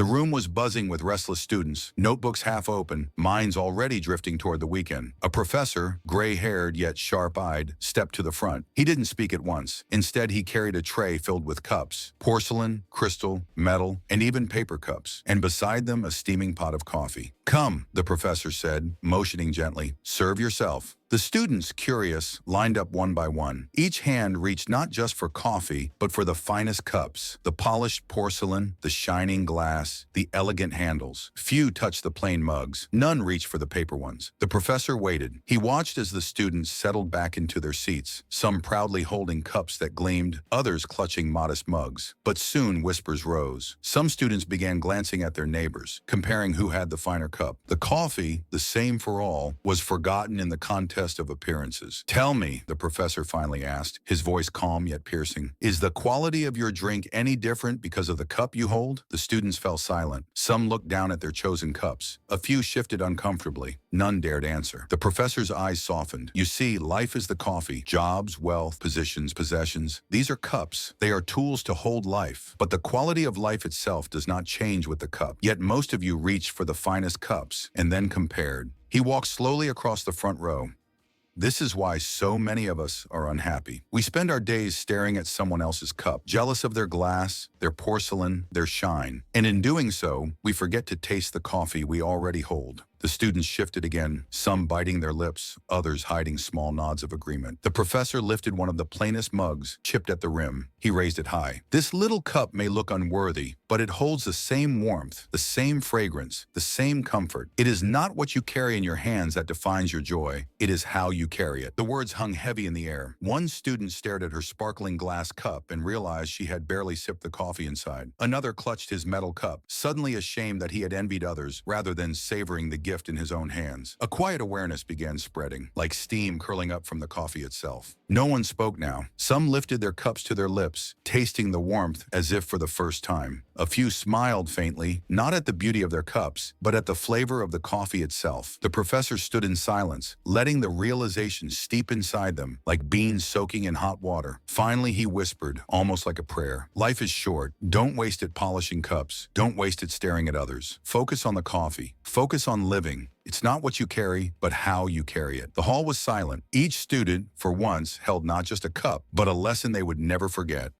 room was buzzing with restless students, notebooks half open, minds already drifting toward the weekend. A professor, gray-haired yet sharp-eyed, stepped to the front. He didn't speak at once. Instead, he carried a tray filled with cups, porcelain, crystal, metal, and even paper cups, and beside them a steaming pot of coffee. "Come," the professor said, motioning gently. "Serve yourself." The students, curious, lined up one by one. Each hand reached not just for coffee, but for the finest cups, the polished porcelain, the shining glass, the elegant handles. Few touched the plain mugs. None reached for the paper ones. The professor waited. He watched as the students settled back into their seats, some proudly holding cups that gleamed, others clutching modest mugs. But soon whispers rose. Some students began glancing at their neighbors, comparing who had the finer cup. The coffee, the same for all, was forgotten in the contest of appearances. "Tell me," the professor finally asked, his voice calm yet piercing, "is the quality of your drink any different because of the cup you hold?" The students fell silent. Some looked down at their chosen cups. A few shifted uncomfortably. None dared answer. The professor's eyes softened. "You see, life is the coffee. Jobs, wealth, positions, possessions. These are cups. They are tools to hold life. But the quality of life itself does not change with the cup. Yet most of you reached for the finest cups and then compared." He walked slowly across the front row. "This is why so many of us are unhappy. We spend our days staring at someone else's cup, jealous of their glass, their porcelain, their shine. And in doing so, we forget to taste the coffee we already hold." The students shifted again, some biting their lips, others hiding small nods of agreement. The professor lifted one of the plainest mugs, chipped at the rim. He raised it high. "This little cup may look unworthy, but it holds the same warmth, the same fragrance, the same comfort. It is not what you carry in your hands that defines your joy. It is how you carry it." The words hung heavy in the air. One student stared at her sparkling glass cup and realized she had barely sipped the coffee inside. Another clutched his metal cup, suddenly ashamed that he had envied others rather than savoring the gift in his own hands. A quiet awareness began spreading, like steam curling up from the coffee itself. No one spoke now. Some lifted their cups to their lips, tasting the warmth as if for the first time. A few smiled faintly, not at the beauty of their cups, but at the flavor of the coffee itself. The professor stood in silence, letting the realization steep inside them, like beans soaking in hot water. Finally, he whispered, almost like a prayer, "Life is short. Don't waste it polishing cups. Don't waste it staring at others. Focus on the coffee. Focus on living. It's not what you carry, but how you carry it." The hall was silent. Each student, for once, held not just a cup, but a lesson they would never forget.